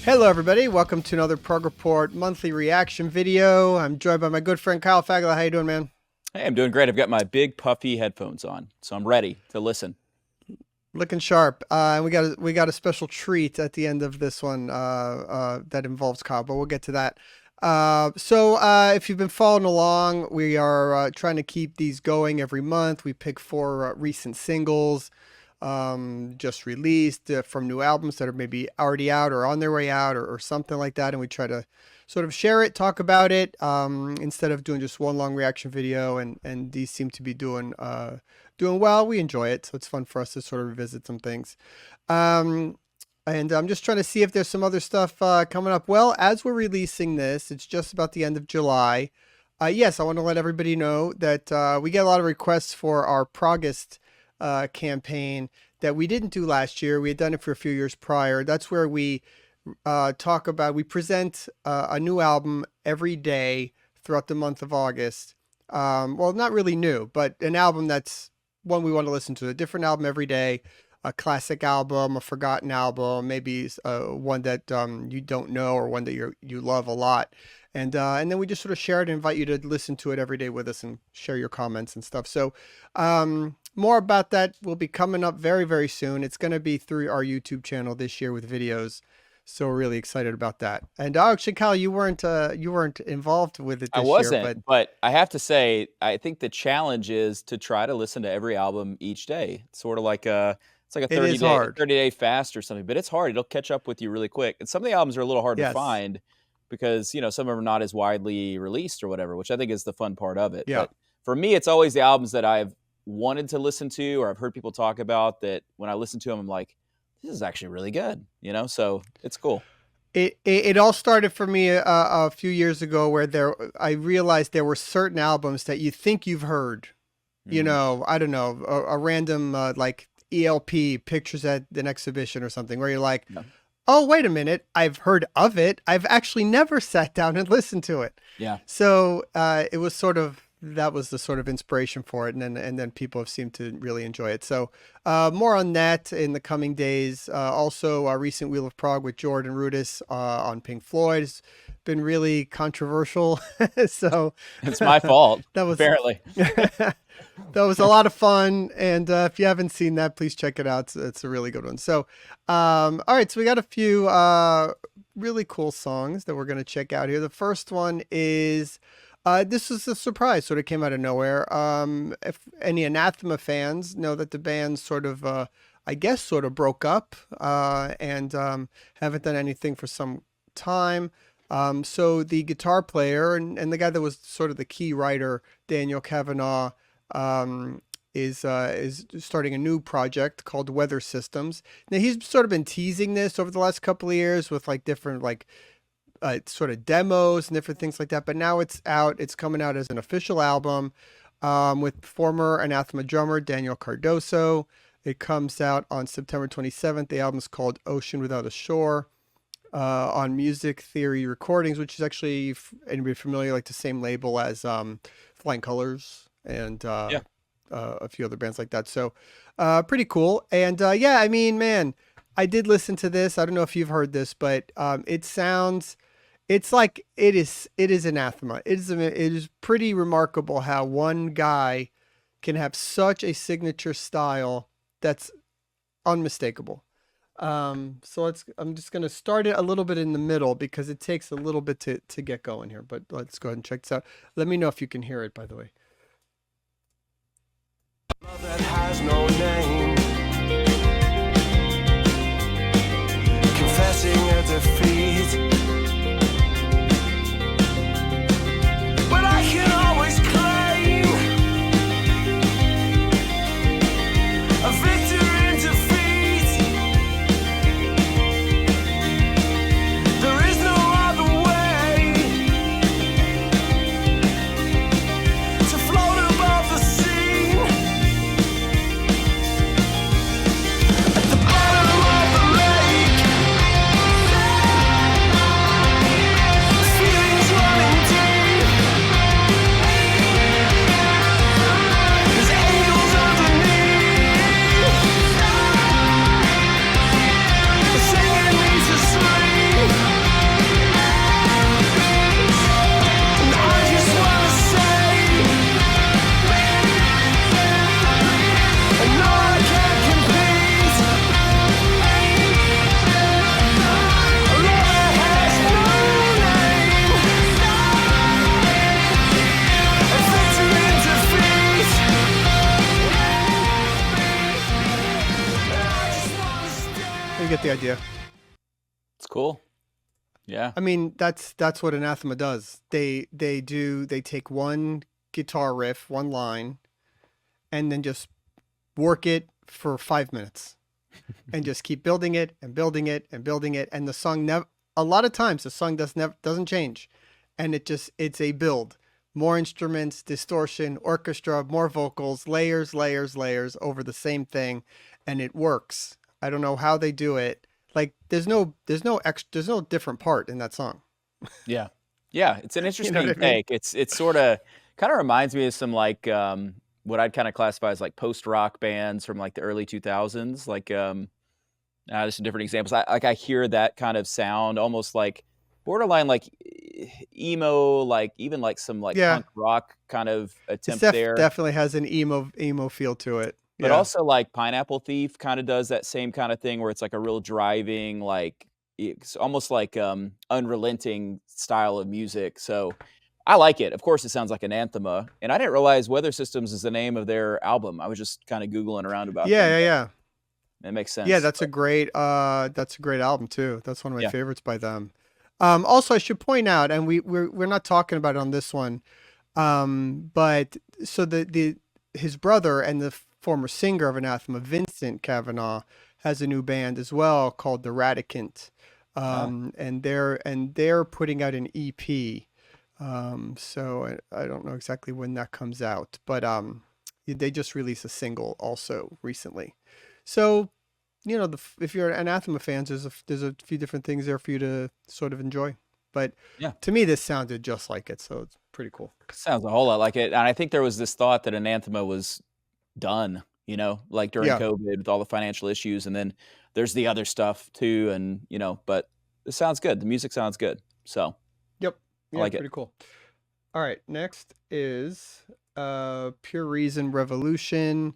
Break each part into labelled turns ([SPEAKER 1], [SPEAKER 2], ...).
[SPEAKER 1] Hello everybody, welcome to another Prog Report monthly reaction video. I'm joined by my good friend Kyle Fagala. How you doing, man?
[SPEAKER 2] Hey, I'm doing great. I've got my big puffy headphones on, so I'm ready to listen.
[SPEAKER 1] Looking sharp. And we got a special treat at the end of this one that involves Kyle, but we'll get to that. So if you've been following along, we are trying to keep these going every month. We pick 4 recent singles just released from new albums that are maybe already out or on their way out or something like that, and we try to sort of share it, talk about it, instead of doing just one long reaction video, and these seem to be doing well. We enjoy it, so it's fun for us to sort of revisit some things. And I'm just trying to see if there's some other stuff coming up. Well, as we're releasing this, it's just about the end of July. Yes, I want to let everybody know that we get a lot of requests for our Progist campaign that we didn't do last year. We had done it for a few years prior. That's where we we present a new album every day throughout the month of August. Well, not really new, but an album that's one we want to listen to. A different album every day, a classic album, a forgotten album, maybe one that you don't know, or one that you love a lot. And then we just sort of share it and invite you to listen to it every day with us and share your comments and stuff. So more about that will be coming up very, very soon. It's going to be through our YouTube channel this year with videos. So we're really excited about that. And actually, Kyle, you weren't involved with it this year.
[SPEAKER 2] I wasn't, but I have to say, I think the challenge is to try to listen to every album each day. It's sort of like it's like a 30-day fast or something, but it's hard. It'll catch up with you really quick. And some of the albums are a little hard to find because, you know, some of them are not as widely released or whatever, which I think is the fun part of it.
[SPEAKER 1] Yeah.
[SPEAKER 2] But for me, it's always the albums that I've wanted to listen to or I've heard people talk about that when I listen to them, I'm like, this is actually really good, you know? So it's cool.
[SPEAKER 1] It all started for me a few years ago where I realized there were certain albums that you think you've heard, you know, I don't know, a random like ELP, Pictures at an Exhibition or something, where you're like, oh, wait a minute, I've heard of it. I've actually never sat down and listened to it.
[SPEAKER 2] Yeah.
[SPEAKER 1] So it was sort of, that was the sort of inspiration for it. And then people have seemed to really enjoy it. So more on that in the coming days. Also, our recent Wheel of Prog with Jordan Rudess on Pink Floyd has been really controversial. So
[SPEAKER 2] it's my fault.
[SPEAKER 1] That was
[SPEAKER 2] apparently.
[SPEAKER 1] That was a lot of fun. And if you haven't seen that, please check it out. It's a really good one. So, all right. So we got a few really cool songs that we're going to check out here. The first one is, this was a surprise, sort of came out of nowhere. If any Anathema fans know that the band sort of, I guess, sort of broke up and haven't done anything for some time. So the guitar player and the guy that was sort of the key writer, Daniel Kavanagh, is starting a new project called Weather Systems. Now he's sort of been teasing this over the last couple of years with like different sort of demos and different things like that. But now it's out. It's coming out as an official album with former Anathema drummer Daniel Cardoso. It comes out on September 27th. The album is called Ocean Without a Shore on Music Theory Recordings, which is actually, anybody familiar, like the same label as Flying Colors and a few other bands like that. So pretty cool. And yeah, I mean, man, I did listen to this. I don't know if you've heard this, but it's like it is Anathema. It is pretty remarkable how one guy can have such a signature style that's unmistakable. So I'm just going to start it a little bit in the middle because it takes a little bit to get going here, but let's go ahead and check this out. Let me know if you can hear it, by the way.
[SPEAKER 3] Love that has no name, confessing a defeat, but I can always claim a victory in defeat. There is no other way to float above the scene.
[SPEAKER 1] get the idea.
[SPEAKER 2] It's cool. Yeah.
[SPEAKER 1] I mean, that's what Anathema does. They take one guitar riff, one line, and then just work it for 5 minutes, and just keep building it and building it and building it. And the song a lot of times the song doesn't change, and it's a build. More instruments, distortion, orchestra, more vocals, layers over the same thing, and it works. I don't know how they do it. Like there's no different part in that song.
[SPEAKER 2] Yeah. Yeah. It's an interesting
[SPEAKER 1] You know what I mean?
[SPEAKER 2] take. It's sort of kind of reminds me of some like what I'd kind of classify as like post rock bands from like the early 2000s. Like there's some different examples. I hear that kind of sound almost like borderline like emo, like even like some like punk rock kind of attempt there.
[SPEAKER 1] Definitely has an emo feel to it.
[SPEAKER 2] But also like Pineapple Thief kind of does that same kind of thing where it's like a real driving, like it's almost like unrelenting style of music. So I like it. Of course, it sounds like an Anathema. And I didn't realize Weather Systems is the name of their album. I was just kind of Googling around about it.
[SPEAKER 1] Yeah.
[SPEAKER 2] It makes sense.
[SPEAKER 1] Yeah, that's a great album too. That's one of my favorites by them. Also, I should point out, and we're not talking about it on this one, but so his brother and the former singer of Anathema, Vincent Kavanagh, has a new band as well called The Radicant, and they're putting out an EP. So I don't know exactly when that comes out, but they just released a single also recently. So, you know, if you're Anathema fans, there's a few different things there for you to sort of enjoy. But to me, this sounded just like it, so it's pretty cool.
[SPEAKER 2] Sounds a whole lot like it. And I think there was this thought that Anathema was done, you know, like during COVID with all the financial issues, and then there's the other stuff too, and you know, but it sounds good. The music sounds good. So
[SPEAKER 1] I like it. Pretty cool. All right, next is Pure Reason Revolution.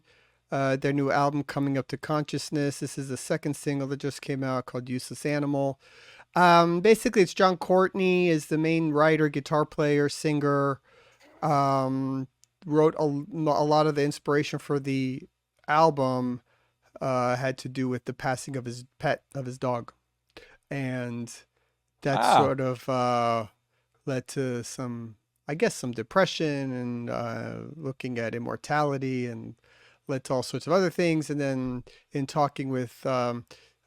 [SPEAKER 1] Their new album, Coming Up to Consciousness. This is the second single that just came out called Useless Animal. Basically, it's John Courtney is the main writer, guitar player, singer. Wrote a lot of the inspiration for the album had to do with the passing of his dog. And that sort of led to some depression and looking at immortality, and led to all sorts of other things. And then in talking with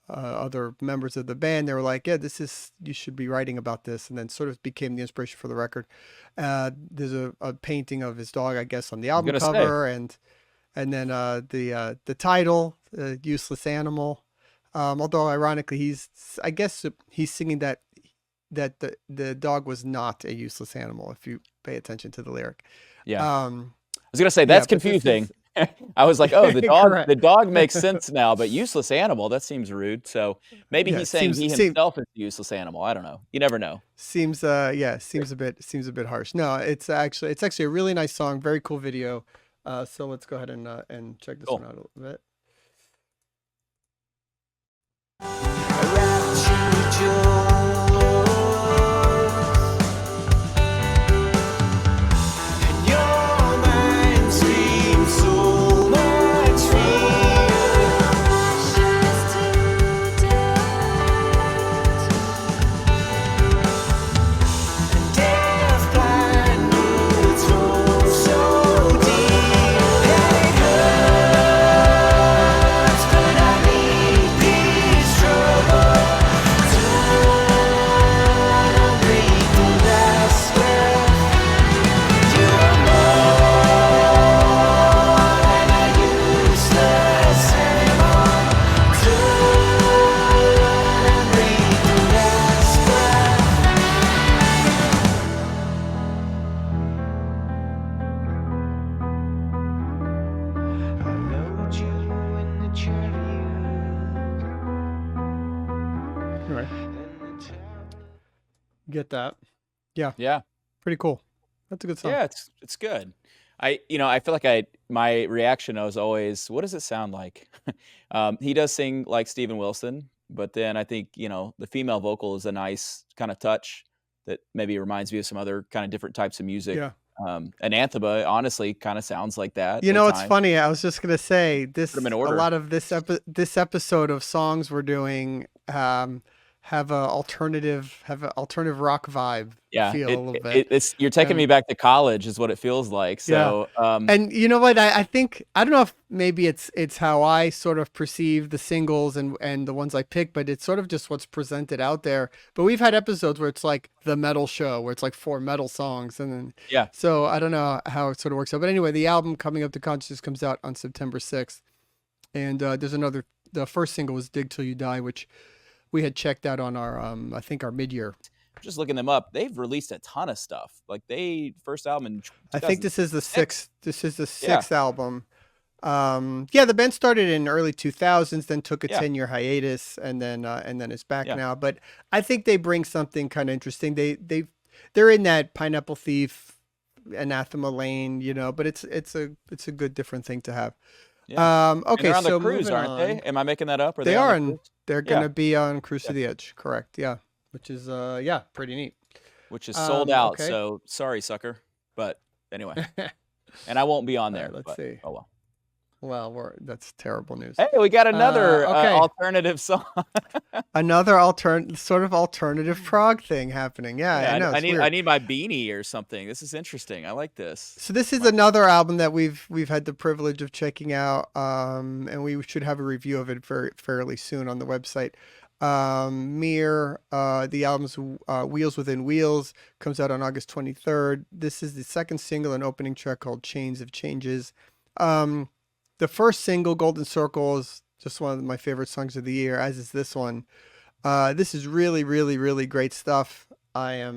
[SPEAKER 1] other members of the band, they were like, you should be writing about this. And then sort of became the inspiration for the record. There's a painting of his dog, I guess, on the album cover, and then the title, Useless Animal. Although ironically, he's singing that the dog was not a useless animal, if you pay attention to the lyric.
[SPEAKER 2] I was gonna say that's confusing. I was like, oh, the dog makes sense now, but useless animal, that seems rude. So maybe he's saying he himself is a useless animal. I don't know. You never know.
[SPEAKER 1] Seems a bit harsh. No, it's actually a really nice song, very cool video. So let's go ahead and check this one out a little bit. Get that. Yeah. Pretty cool. That's a good song.
[SPEAKER 2] Yeah, it's good. I feel like my reaction was always, what does it sound like? He does sing like Steven Wilson, but then I think, the female vocal is a nice kind of touch that maybe reminds me of some other kind of different types of music. Anathema honestly kind of sounds like that.
[SPEAKER 1] You know, it's funny. I was just gonna say this.
[SPEAKER 2] Put 'em in
[SPEAKER 1] A
[SPEAKER 2] order.
[SPEAKER 1] lot of this episode of songs we're doing have a alternative rock vibe feel a little bit.
[SPEAKER 2] It's you're taking me back to college is what it feels like. So
[SPEAKER 1] and you know what? I think I don't know if maybe it's how I sort of perceive the singles and the ones I pick, but it's sort of just what's presented out there. But we've had episodes where it's like the metal show, where it's like 4 metal songs, and then So I don't know how it sort of works out. But anyway, the album Coming Up to Consciousness comes out on September 6th, and there's another. The first single was Dig Till You Die, which we had checked out on our I think our mid-year.
[SPEAKER 2] Just looking them up, they've released a ton of stuff. Like first album in
[SPEAKER 1] I think this is the sixth. This is the sixth album. The band started in early 2000s, then took a 10-year hiatus, and then it's back now. But I think they bring something kind of interesting. They're in that Pineapple Thief, Anathema lane, you know. But it's a good different thing to have.
[SPEAKER 2] Yeah.
[SPEAKER 1] Okay,
[SPEAKER 2] they're on
[SPEAKER 1] so
[SPEAKER 2] the cruise, aren't they? Am I making that up?
[SPEAKER 1] They are, and they're gonna be on Cruise to the Edge. Correct. Yeah, which is pretty neat.
[SPEAKER 2] Which is sold out.
[SPEAKER 1] Okay.
[SPEAKER 2] So sorry, sucker. But anyway, and I won't be on there.
[SPEAKER 1] Let's see.
[SPEAKER 2] Oh well.
[SPEAKER 1] Well, that's terrible news.
[SPEAKER 2] Hey, we got another alternative song.
[SPEAKER 1] Another sort of alternative prog thing happening. Yeah, I know.
[SPEAKER 2] I need my beanie or something. This is interesting. I like this.
[SPEAKER 1] So this is another album that we've had the privilege of checking out, and we should have a review of it fairly soon on the website. Meer, the album's Wheels Within Wheels, comes out on August 23rd. This is the second single and opening track called Chains of Changes. The first single, Golden Circle, is just one of my favorite songs of the year, as is this one. This is really, really, really great stuff. I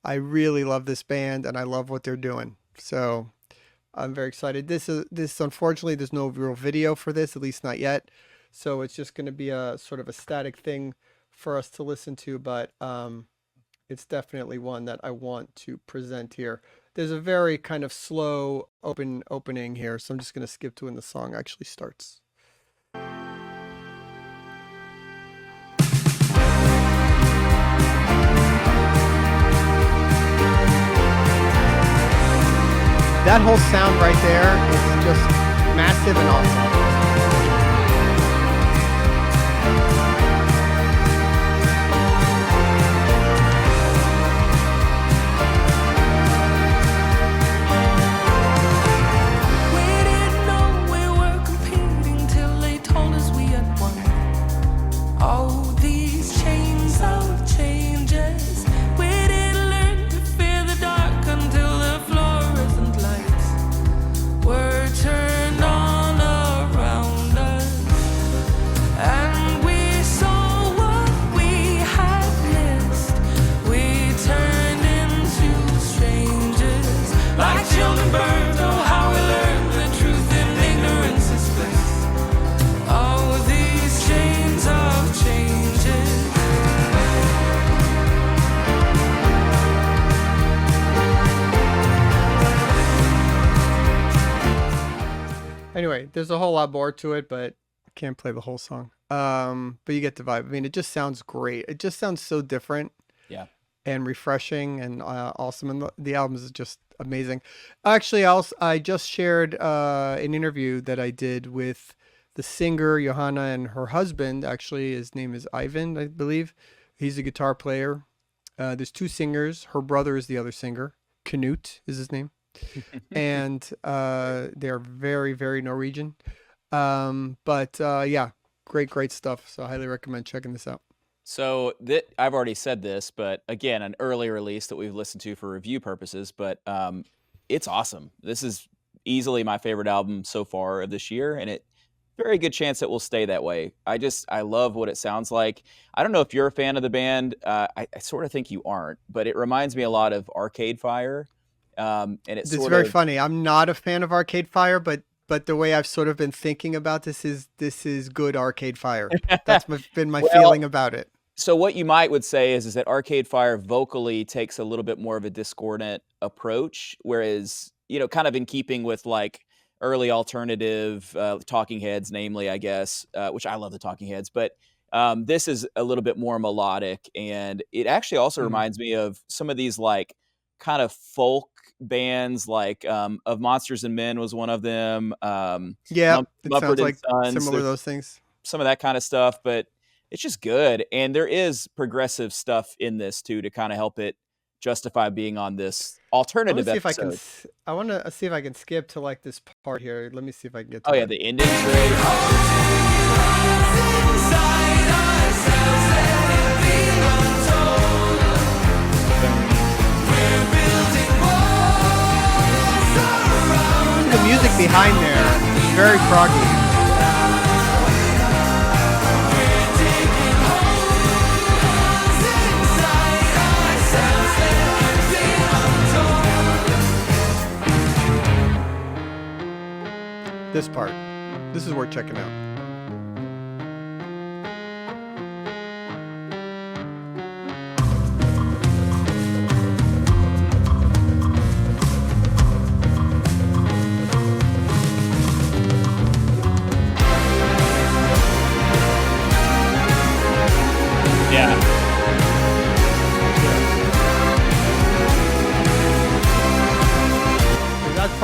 [SPEAKER 1] really love this band, and I love what they're doing. So I'm very excited. This unfortunately, there's no real video for this, at least not yet. So it's just going to be a sort of a static thing for us to listen to, but it's definitely one that I want to present here. There's a very kind of slow opening here, so I'm just going to skip to when the song actually starts. That whole sound right there is just massive and awesome. Anyway, there's a whole lot more to it, but I can't play the whole song. But you get the vibe. I mean, it just sounds great. It just sounds so different.
[SPEAKER 2] Yeah.
[SPEAKER 1] And refreshing and awesome. And the album is just amazing. Actually, I just shared an interview that I did with the singer, Johanna, and her husband. Actually, his name is Ivan, I believe. He's a guitar player. There's 2 singers. Her brother is the other singer. Knut is his name. And they're very, very Norwegian. But great stuff. So I highly recommend checking this out.
[SPEAKER 2] So I've already said this, but again, an early release that we've listened to for review purposes, but it's awesome. This is easily my favorite album so far of this year, and very good chance it will stay that way. I love what it sounds like. I don't know if you're a fan of the band. I sort of think you aren't, but it reminds me a lot of Arcade Fire. And it's
[SPEAKER 1] very funny. I'm not a fan of Arcade Fire, but the way I've sort of been thinking about this is good Arcade Fire. That's been my feeling about it.
[SPEAKER 2] So what you would say is that Arcade Fire vocally takes a little bit more of a discordant approach, whereas, kind of in keeping with like early alternative Talking Heads, namely, I guess, which I love the Talking Heads, but this is a little bit more melodic, and it actually also reminds me of some of these like kind of folk bands, like Of Monsters and Men was one of them.
[SPEAKER 1] Yeah, it
[SPEAKER 2] Mumford
[SPEAKER 1] sounds
[SPEAKER 2] and
[SPEAKER 1] like
[SPEAKER 2] Sons.
[SPEAKER 1] similar to
[SPEAKER 2] There's
[SPEAKER 1] those things.
[SPEAKER 2] some of that kind of stuff, but it's just good. And there is progressive stuff in this too to kind of help it justify being on this alternative episode.
[SPEAKER 1] I want to see if I can skip to like this part here. Let me see if I can get to
[SPEAKER 2] Oh yeah,
[SPEAKER 1] it.
[SPEAKER 2] the ending's great.
[SPEAKER 1] The music behind there, very proggy. This part. This is worth checking out.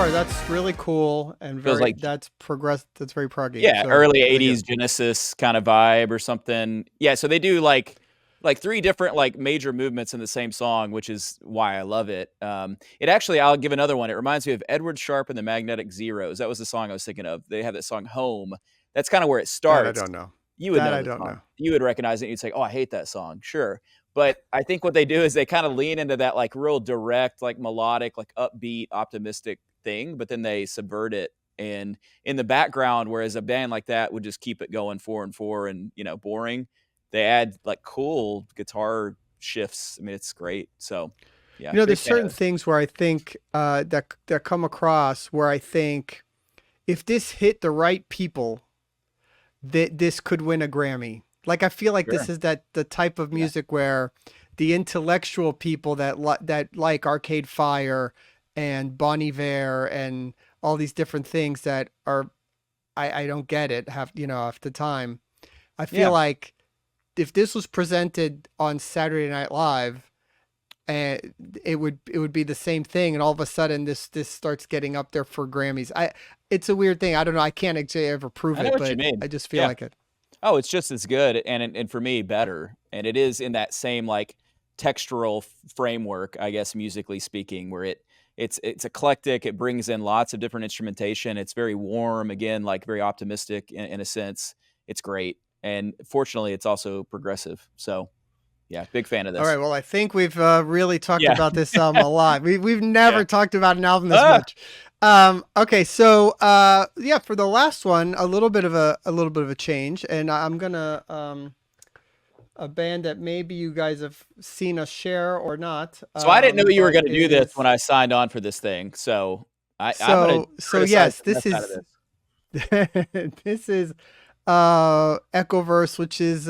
[SPEAKER 1] That's really cool and very
[SPEAKER 2] like,
[SPEAKER 1] that's very proggy.
[SPEAKER 2] Yeah,
[SPEAKER 1] so,
[SPEAKER 2] early 80s Genesis kind of vibe or something. Yeah, so they do like 3 different like major movements in the same song, which is why I love it. It actually, I'll give another one. It reminds me of Edward Sharpe and the Magnetic Zeros. That was the song I was thinking of. They have that song Home. That's kind of where it starts.
[SPEAKER 1] That I don't know.
[SPEAKER 2] You would know.
[SPEAKER 1] I don't know.
[SPEAKER 2] You would recognize it. And you'd say, "Oh, I hate that song." Sure. But I think what they do is they kind of lean into that like real direct, like melodic, like upbeat, optimistic thing, but then they subvert it. And in the background, whereas a band like that would just keep it going 4/4 and, boring, they add like cool guitar shifts. I mean, it's great. So yeah.
[SPEAKER 1] There's certain things where I think that come across where I think if this hit the right people, that this could win a Grammy. Like, I feel like this is the type of music where the intellectual people that like Arcade Fire and Bon Iver and all these different things that are, I don't get it half the time. I feel like if this was presented on Saturday Night Live, it would be the same thing, and all of a sudden this starts getting up there for Grammys. It's a weird thing. I don't know. I can't actually ever prove it, but I just feel like it.
[SPEAKER 2] Oh, it's just as good, and for me better. And it is in that same like textural framework, I guess, musically speaking, where it's eclectic. It brings in lots of different instrumentation. It's very warm, again, like very optimistic in a sense. It's great, and fortunately, it's also progressive. So, yeah, big fan of this.
[SPEAKER 1] All right, well, I think we've really talked about this album a lot. We've never talked about an album this much. Okay, so for the last one, a little bit of a change, and I'm gonna a band that maybe you guys have seen us share or not.
[SPEAKER 2] So I didn't know you were going to do this when I signed on for this thing. So I'm going to
[SPEAKER 1] yes, this is this is Echoverse, which is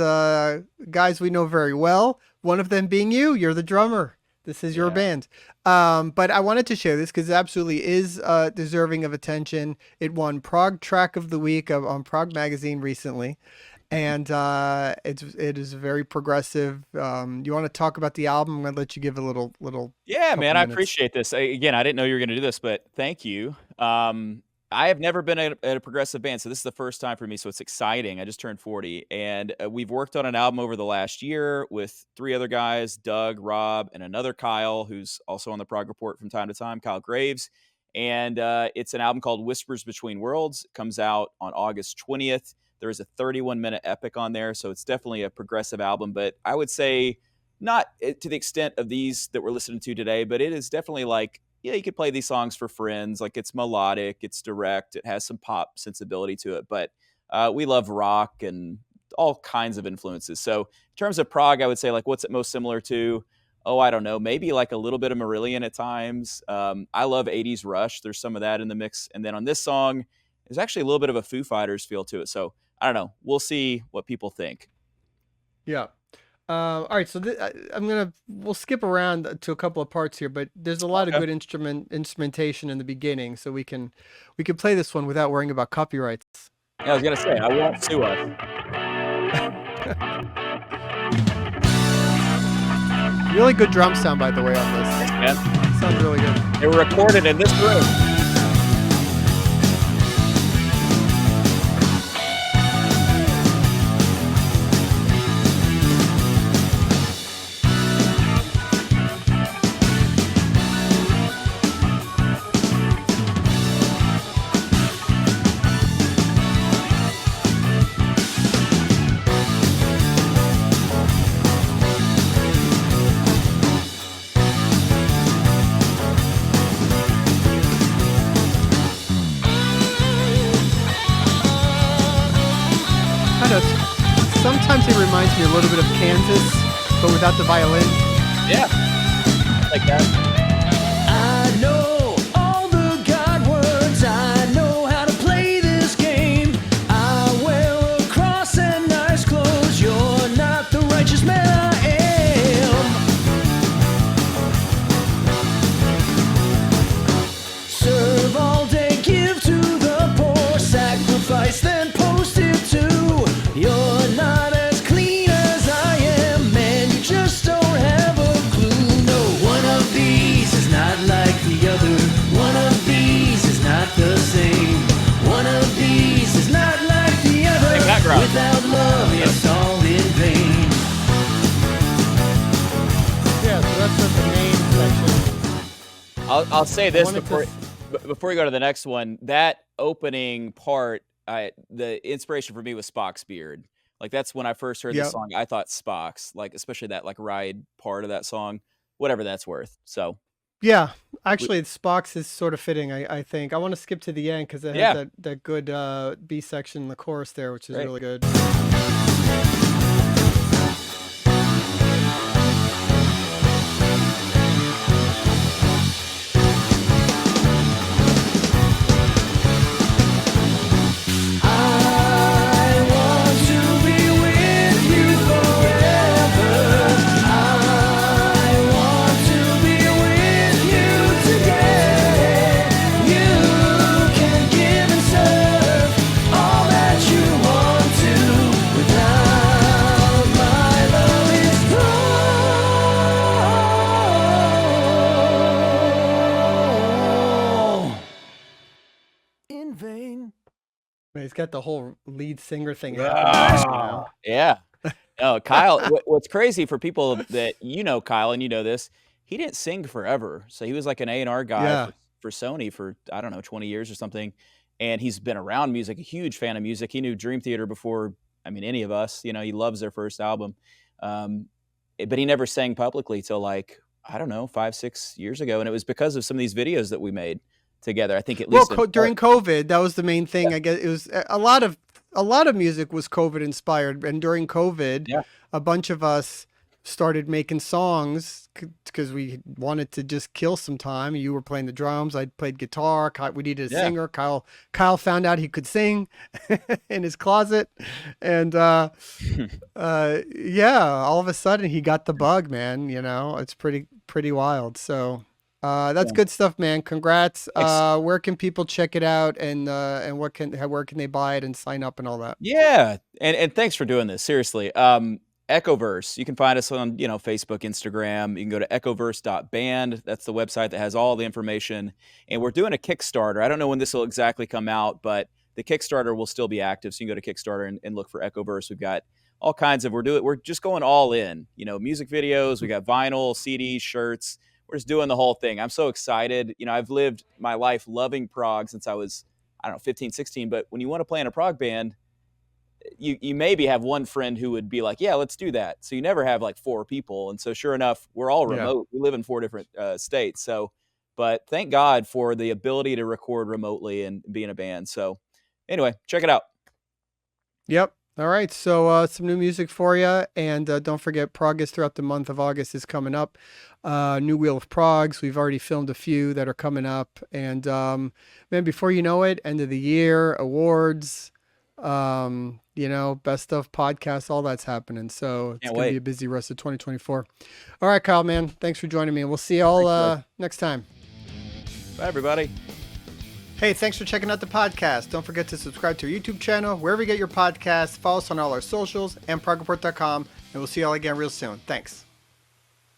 [SPEAKER 1] guys we know very well. One of them being you. You're the drummer. This is your band. But I wanted to share this because it absolutely is deserving of attention. It won Prog Track of the Week on Prog Magazine recently. And it is very progressive. You want to talk about the album? I'm going to let you give a little.
[SPEAKER 2] Yeah, man, I appreciate this. Again, I didn't know you were going to do this, but thank you. I have never been at a progressive band, so this is the first time for me, so it's exciting. I just turned 40, and we've worked on an album over the last year with 3 other guys, Doug, Rob, and another Kyle, who's also on the Prog Report from time to time, Kyle Graves. And it's an album called Whispers Between Worlds. It comes out on August 20th. There is a 31-minute epic on there, so it's definitely a progressive album, but I would say not to the extent of these that we're listening to today, but it is definitely like, you could play these songs for friends. Like, it's melodic, it's direct, it has some pop sensibility to it, but we love rock and all kinds of influences. So in terms of prog, I would say, like, what's it most similar to? Oh, I don't know, maybe like a little bit of Marillion at times. I love 80s Rush. There's some of that in the mix. And then on this song, there's actually a little bit of a Foo Fighters feel to it. So I don't know. We'll see what people think.
[SPEAKER 1] Yeah. All right, so we'll skip around to a couple of parts here, but there's a lot of good instrumentation in the beginning, so we can play this one without worrying about copyrights.
[SPEAKER 2] Yeah, I was gonna say, I won't sue us.
[SPEAKER 1] Really good drum sound, by the way, on this.
[SPEAKER 2] Thanks, man.
[SPEAKER 1] Sounds really good.
[SPEAKER 2] They were recorded in this room.
[SPEAKER 1] Sometimes it reminds me a little bit of Kansas, but without the violin.
[SPEAKER 2] Yeah, like that.
[SPEAKER 3] I know all the God words. I know how to play this game. I wear a cross and nice clothes. You're not the righteous man I am. Serve all day, give to the poor, sacrifice, then post it too. You're not as clean as I am, man. You just don't have a clue. No, one of these is not like the other. One of these is not the same. One of these is not like the other.
[SPEAKER 2] Hey, background.
[SPEAKER 3] Without love, it's all in vain.
[SPEAKER 1] Yeah, so that's just the main section.
[SPEAKER 2] I'll say this
[SPEAKER 1] wanted
[SPEAKER 2] before we go to the next one. That opening part, the inspiration for me was Spock's beard. Like that's when I first heard
[SPEAKER 1] Yep.
[SPEAKER 2] the song. I thought Spock's, like especially that like ride part of that song, whatever that's worth. So
[SPEAKER 1] Yeah, actually, Spock's is sort of fitting. I think I want to skip to the end because it has that good B section in the chorus there, which is
[SPEAKER 2] Great.
[SPEAKER 1] really good.
[SPEAKER 3] I want to be with you forever. I want to be with you today. You can give and serve all that you want to. Without my love, it's all in vain.
[SPEAKER 1] Man, he's got the whole lead singer thing.
[SPEAKER 2] Ah, yeah. No, Kyle. What's crazy for people that Kyle, and you know this, he didn't sing forever. So he was like an A&R guy
[SPEAKER 1] Yeah.
[SPEAKER 2] for Sony for I don't know 20 years or something, and he's been around music, a huge fan of music. He knew Dream Theater before any of us. He loves their first album, but he never sang publicly till like I don't know 5-6 years ago, and it was because of some of these videos that we made together. I think at least
[SPEAKER 1] during COVID, that was the main thing. I guess it was a lot of music was COVID inspired, and during COVID, a bunch of us started making songs because we wanted to just kill some time. You were playing the drums, I played guitar. We needed a singer. Kyle found out he could sing in his closet, and all of a sudden he got the bug, man. It's pretty wild. So. That's good stuff, man. Congrats. Where can people check it out, and where can they buy it and sign up and all that?
[SPEAKER 2] Yeah, and thanks for doing this. Seriously, Echoverse. You can find us on Facebook, Instagram. You can go to echoverse.band. That's the website that has all the information. And we're doing a Kickstarter. I don't know when this will exactly come out, but the Kickstarter will still be active. So you can go to Kickstarter and look for Echoverse. We've got all kinds of. We're just going all in. Music videos. We got vinyl, CDs, shirts. We're just doing the whole thing. I'm so excited. I've lived my life loving prog since I was, 15, 16. But when you want to play in a prog band, you maybe have one friend who would be like, yeah, let's do that. So you never have like 4 people. And so sure enough, we're all remote. We live in 4 different states. So, but thank God for the ability to record remotely and be in a band. So anyway, check it out.
[SPEAKER 1] Yep. All right, so some new music for you, and don't forget, Prog throughout the month of August is coming up. New Wheel of Progs, we've already filmed a few that are coming up, and man, before you know it, end of the year, awards, best of podcasts, all that's happening. So it's going to be a busy rest of 2024. All right, Kyle, man, thanks for joining me, and we'll see you all next time.
[SPEAKER 2] Bye, everybody.
[SPEAKER 1] Hey, thanks for checking out the podcast. Don't forget to subscribe to our YouTube channel, wherever you get your podcasts. Follow us on all our socials and progreport.com, and we'll see you all again real soon. Thanks.